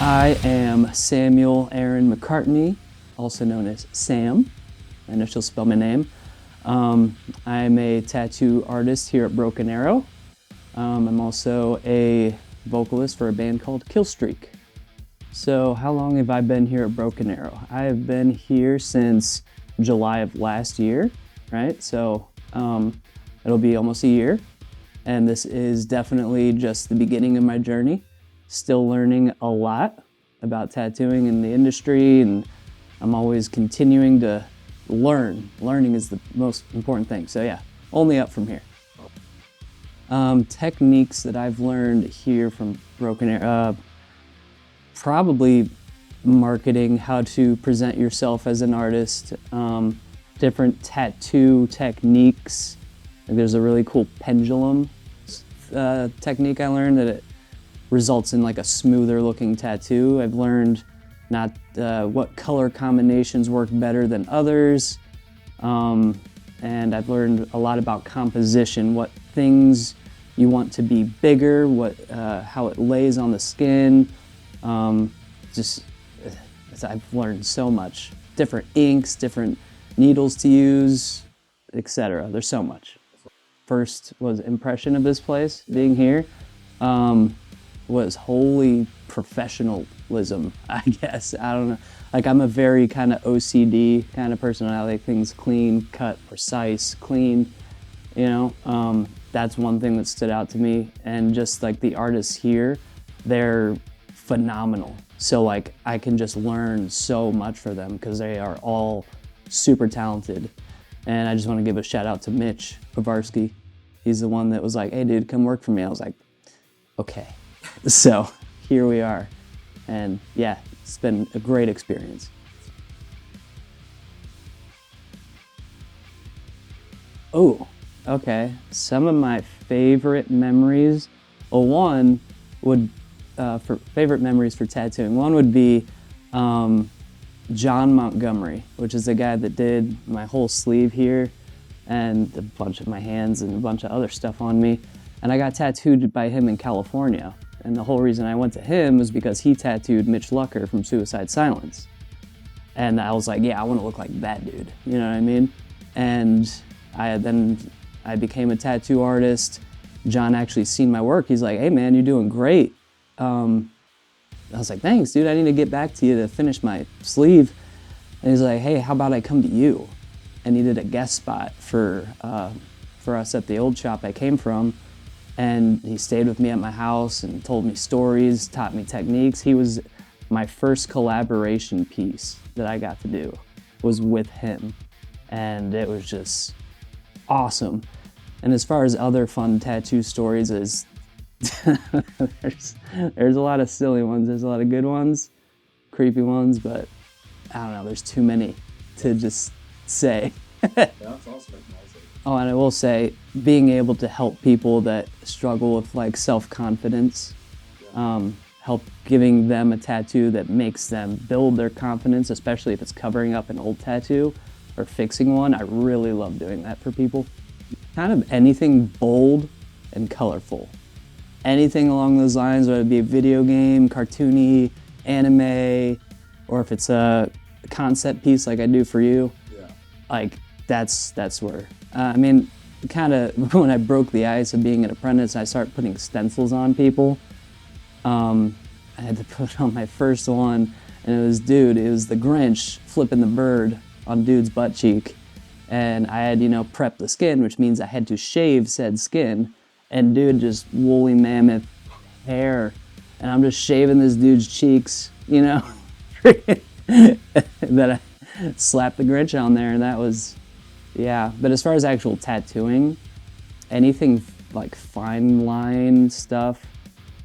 I am Samuel Aaron McCartney, also known as Sam. I know she'll spell my name. I'm a tattoo artist here at Broken Arrow. I'm also a vocalist for a band called Killstreak. So how long have I been here at Broken Arrow? I have been here since July of last year, right? So it'll be almost a year. And this is definitely just the beginning of my journey. Still learning a lot about tattooing in the industry, and I'm always continuing to learn. Learning is the most important thing. So yeah, only up from here. Techniques that I've learned here from Broken Arrow, probably marketing, how to present yourself as an artist, different tattoo techniques. Like there's a really cool pendulum technique I learned that it results in like a smoother looking tattoo. I've learned not what color combinations work better than others, and I've learned a lot about composition, what things you want to be bigger, how it lays on the skin. I've learned so much. Different inks, different needles to use, etc. There's so much. First was impression of this place, being here, was holy professionalism, I guess. I don't know. Like I'm a very kind of OCD kind of person. I like things clean, cut, precise, clean, you know. That's one thing that stood out to me. And just like the artists here, they're phenomenal. So like I can just learn so much from them because they are all super talented. And I just want to give a shout out to Mitch Pavarsky. He's the one that was like, hey dude, come work for me. I was like, okay. So here we are. And yeah, it's been a great experience. Oh, okay. Some of my favorite memories, for favorite memories for tattooing, one would be John Montgomery, which is the guy that did my whole sleeve here and a bunch of my hands and a bunch of other stuff on me. And I got tattooed by him in California. And the whole reason I went to him was because he tattooed Mitch Lucker from Suicide Silence. And I was like, yeah, I want to look like that dude. You know what I mean? And I became a tattoo artist. John actually seen my work. He's like, hey man, you're doing great. I was like, thanks dude, I need to get back to you to finish my sleeve. And he's like, hey, how about I come to you? And he did a guest spot for us at the old shop I came from. And he stayed with me at my house and told me stories, taught me techniques. He was my first collaboration piece that I got to do was with him. And it was just awesome. And as far as other fun tattoo stories, there's a lot of silly ones. There's a lot of good ones, creepy ones, but I don't know, there's too many to just say. That's awesome. Oh, and I will say, being able to help people that struggle with like self-confidence, help giving them a tattoo that makes them build their confidence, especially if it's covering up an old tattoo or fixing one. I really love doing that for people. Kind of anything bold and colorful. Anything along those lines, whether it be a video game, cartoony, anime, or if it's a concept piece like I do for you, like that's where. I mean, kind of when I broke the ice of being an apprentice, I started putting stencils on people. I had to put on my first one, and it was the Grinch flipping the bird on dude's butt cheek. And I had, prep the skin, which means I had to shave said skin. And dude, just woolly mammoth hair. And I'm just shaving this dude's cheeks, that I slapped the Grinch on there, and that was, yeah. But as far as actual tattooing, anything like fine line stuff,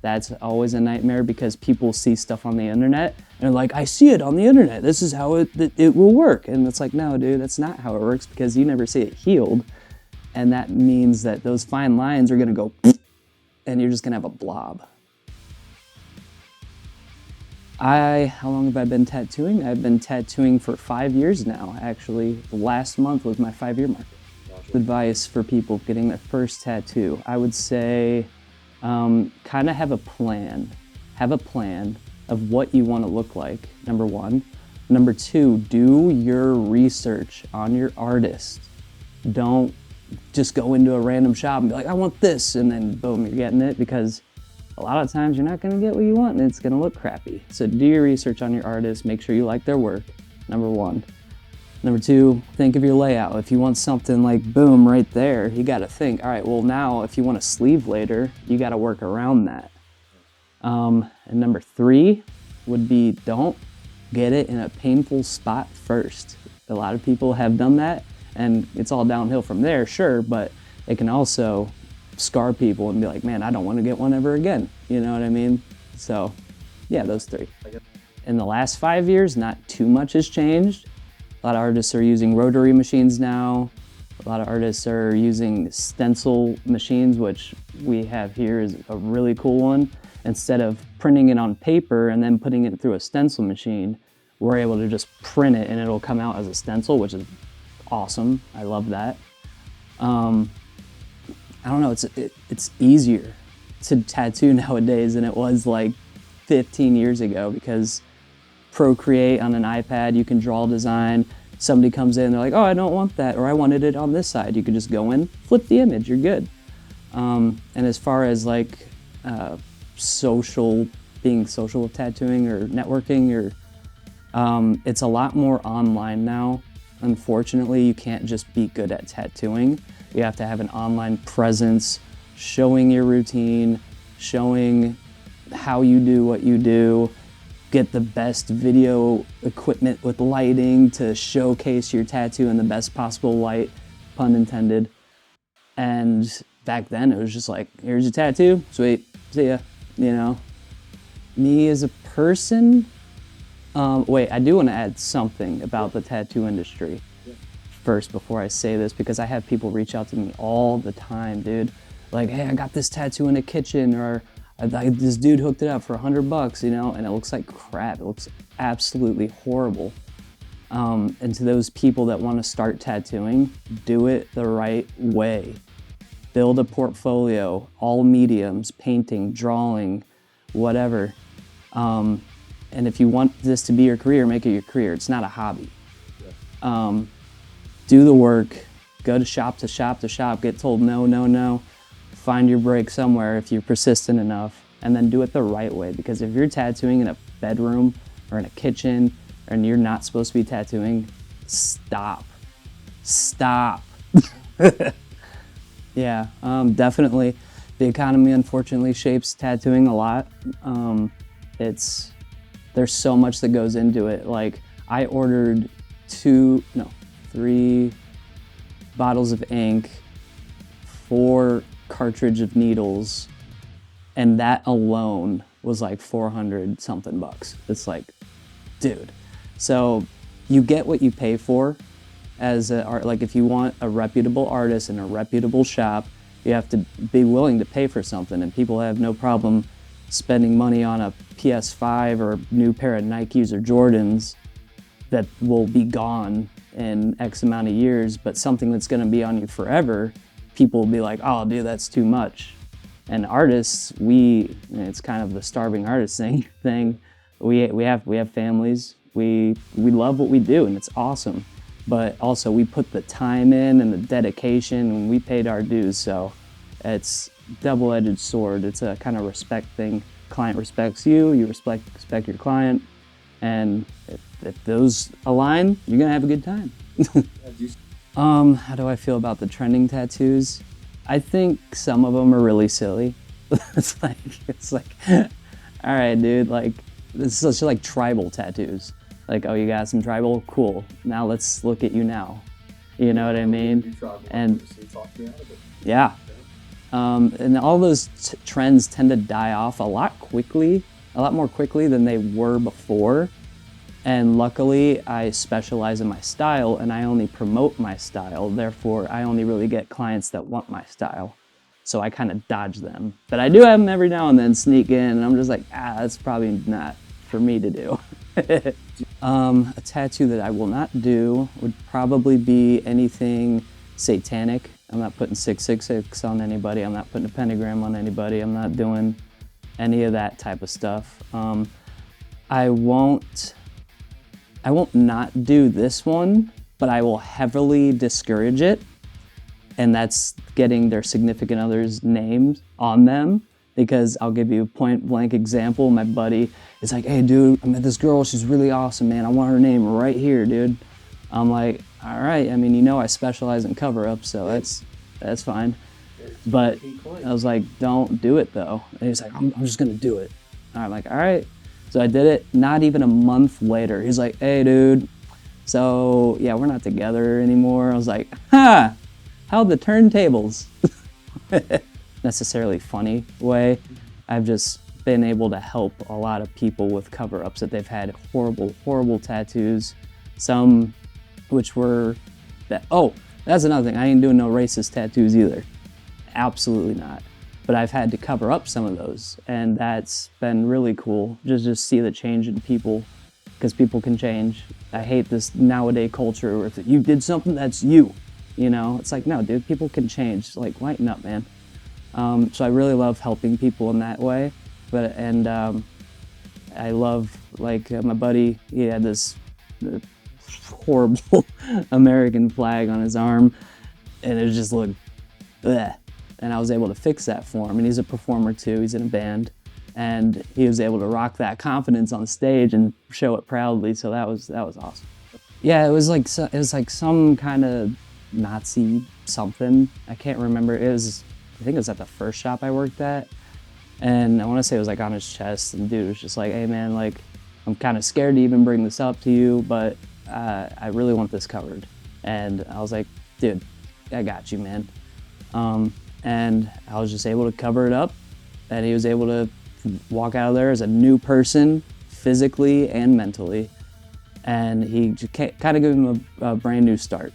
that's always a nightmare because people see stuff on the internet and they're like, I see it on the internet. This is how it will work. And it's like, no, dude, that's not how it works because you never see it healed. And that means that those fine lines are gonna go and you're just gonna have a blob. How long have I been tattooing? I've been tattooing for 5 years now, actually. Last month was my 5-year mark. Gotcha. Advice for people getting their first tattoo. I would say, kind of have a plan. of what you want to look like, number one. Number two, do your research on your artist. Don't just go into a random shop and be like, I want this, and then boom, you're getting it, because a lot of times you're not gonna get what you want and it's gonna look crappy. So do your research on your artist, make sure you like their work, number one. Number two, think of your layout. If you want something like boom right there, you gotta think, all right, well now if you want a sleeve later, you gotta work around that. And number three would be, don't get it in a painful spot first. A lot of people have done that and it's all downhill from there, sure, but it can also scar people and be like, man, I don't want to get one ever again. You know what I mean? So yeah, those three. In the last 5 years, not too much has changed. A lot of artists are using rotary machines now. A lot of artists are using stencil machines, which we have here is a really cool one. Instead of printing it on paper and then putting it through a stencil machine, we're able to just print it and it'll come out as a stencil, which is awesome. I love that. I don't know, it's easier to tattoo nowadays than it was like 15 years ago, because Procreate on an iPad, you can draw a design, somebody comes in, they're like, oh, I don't want that, or I wanted it on this side. You can just go in, flip the image, you're good. And as far as like being social with tattooing or networking, or it's a lot more online now. Unfortunately, you can't just be good at tattooing. You have to have an online presence, showing your routine, showing how you do what you do, get the best video equipment with lighting to showcase your tattoo in the best possible light, pun intended. And back then it was just like, here's your tattoo, sweet, see ya, you know. Me as a person, wait, I do want to add something about the tattoo industry first before I say this, because I have people reach out to me all the time, dude. Like, hey, I got this tattoo in the kitchen, or this dude hooked it up for $100, you know, and it looks like crap. It looks absolutely horrible. And to those people that want to start tattooing, do it the right way. Build a portfolio, all mediums, painting, drawing, whatever. And if you want this to be your career, make it your career. It's not a hobby. Do the work, go to shop to shop to shop, get told no, no, no. Find your break somewhere if you're persistent enough, and then do it the right way. Because if you're tattooing in a bedroom or in a kitchen and you're not supposed to be tattooing, stop. Stop. Yeah, definitely. The economy, unfortunately, shapes tattooing a lot. There's so much that goes into it. Like, I ordered 3 bottles of ink, 4 cartridge of needles, and that alone was like 400 something bucks. It's like, dude. So you get what you pay for as a art. Like, if you want a reputable artist in a reputable shop, you have to be willing to pay for something, and people have no problem spending money on a PS5 or a new pair of Nikes or Jordans that will be gone in X amount of years, but something that's gonna be on you forever, people will be like, oh dude, that's too much. And artists, it's kind of the starving artist thing. We have families, we love what we do, and it's awesome. But also we put the time in and the dedication, and we paid our dues, so it's double-edged sword. It's a kind of respect thing. Client respects you, you respect your client, and if those align, you're gonna have a good time. How do I feel about the trending tattoos? I think some of them are really silly. It's like, all right, dude, like, this is like tribal tattoos. Like, oh, you got some tribal? Cool. Now let's look at you now. You know what I mean? And yeah. And all those trends tend to die off a lot more quickly than they were before. And luckily, I specialize in my style, and I only promote my style. Therefore, I only really get clients that want my style. So I kind of dodge them. But I do have them every now and then sneak in, and I'm just like, that's probably not for me to do. A tattoo that I will not do would probably be anything satanic. I'm not putting 666 on anybody. I'm not putting a pentagram on anybody. I'm not doing any of that type of stuff. I won't not do this one, but I will heavily discourage it. And that's getting their significant other's names on them. Because I'll give you a point blank example. My buddy is like, hey dude, I met this girl, she's really awesome, man. I want her name right here, dude. I'm like, all right, I mean, you know I specialize in cover-ups, so that's fine. But I was like, don't do it though. And he's like, I'm just gonna do it. And I'm like, all right. So I did it. Not even a month later, he's like, hey dude, so yeah, we're not together anymore. I was like, ha, how'd the turntables? Necessarily funny way. I've just been able to help a lot of people with cover-ups that they've had horrible tattoos. Some which were that, oh, that's another thing. I ain't doing no racist tattoos either. Absolutely not. But I've had to cover up some of those, and that's been really cool. Just see the change in people, because people can change. I hate this nowadays culture where if you did something, that's you. You know, it's like, no, dude, people can change. Like, lighten up, man. So I really love helping people in that way. I love, like, my buddy, he had this horrible American flag on his arm, and it just looked bleh. And I was able to fix that for him. And he's a performer too, he's in a band. And he was able to rock that confidence on stage and show it proudly, so that was awesome. Yeah, it was like some kind of Nazi something. I can't remember. I think it was at the first shop I worked at, and I want to say it was like on his chest, and dude was just like, hey man, like, I'm kind of scared to even bring this up to you, but I really want this covered. And I was like, dude, I got you, man. And I was just able to cover it up, and he was able to walk out of there as a new person, physically and mentally, and he kind of gave him a brand new start.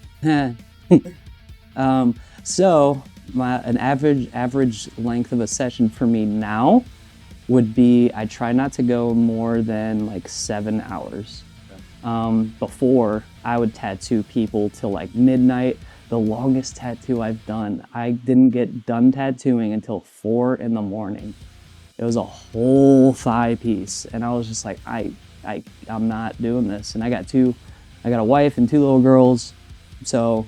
So an average length of a session for me now would be, I try not to go more than like 7 hours. Before, I would tattoo people till like midnight. The longest tattoo I've done, I didn't get done tattooing until 4 in the morning. It was a whole thigh piece, and I was just like, I'm not doing this. And I got a wife and 2 little girls, so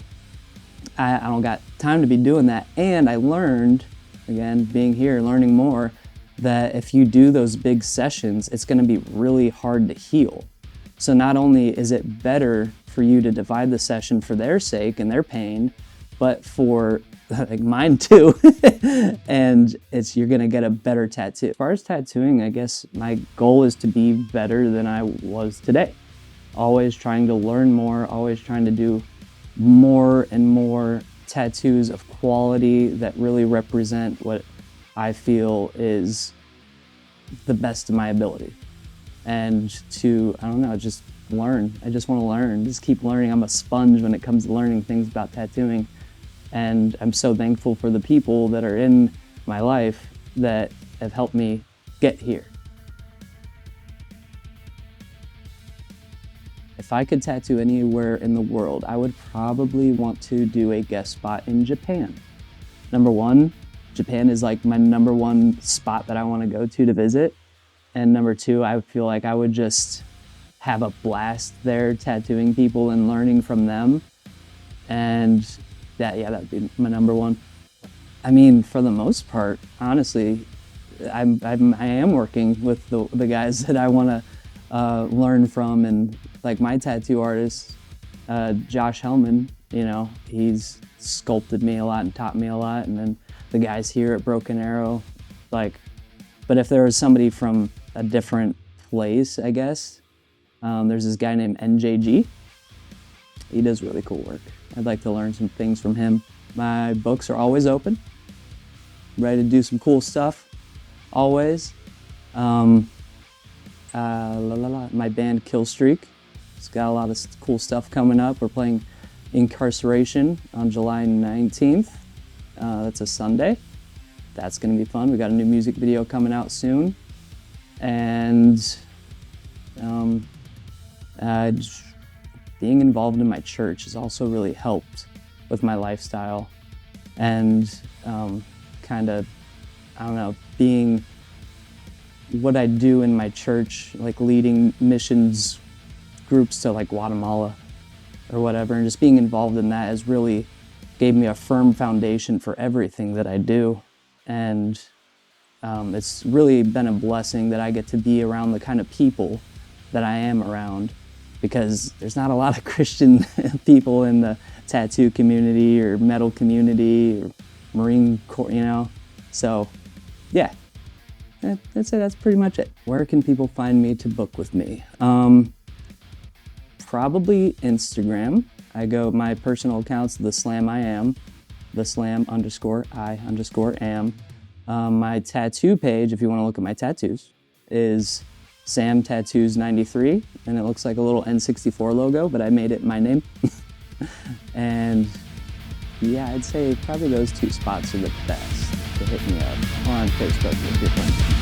I don't got time to be doing that. And I learned, again, being here, learning more, that if you do those big sessions, it's gonna be really hard to heal. So not only is it better for you to divide the session for their sake and their pain, but for like mine too, and you're gonna get a better tattoo. As far as tattooing, I guess my goal is to be better than I was today. Always trying to learn more, always trying to do more and more tattoos of quality that really represent what I feel is the best of my ability. And to, I don't know, just learn. I just want to learn, just keep learning. I'm a sponge when it comes to learning things about tattooing. And I'm so thankful for the people that are in my life that have helped me get here. If I could tattoo anywhere in the world, I would probably want to do a guest spot in Japan. Number one, Japan is like my number one spot that I want to go to visit. And number two, I feel like I would just have a blast there tattooing people and learning from them. And that'd be my number one. I mean, for the most part, honestly, I am working with the guys that I want to learn from, and like my tattoo artist, Josh Hellman, you know, he's sculpted me a lot and taught me a lot, and then the guys here at Broken Arrow, like, but if there was somebody from a different place, I guess, there's this guy named NJG. He does really cool work. I'd like to learn some things from him. My books are always open, ready to do some cool stuff, always. My band Killstreak, it's got a lot of cool stuff coming up. We're playing Incarceration on July 19th. That's a Sunday. That's gonna be fun. We got a new music video coming out soon. And just being involved in my church has also really helped with my lifestyle, and kind of, I don't know, being what I do in my church, like leading missions groups to like Guatemala or whatever, and just being involved in that has really gave me a firm foundation for everything that I do. And it's really been a blessing that I get to be around the kind of people that I am around, because there's not a lot of Christian people in the tattoo community or metal community or Marine Corps, you know? So, yeah, that's pretty much it. Where can people find me to book with me? Probably Instagram. My personal account's The Slam I Am, The Slam _I _am. My tattoo page, if you want to look at my tattoos, is Sam Tattoos 93, and it looks like a little N64 logo, but I made it my name. And yeah, I'd say probably those two spots are the best to hit me up, or on Facebook if you're friends.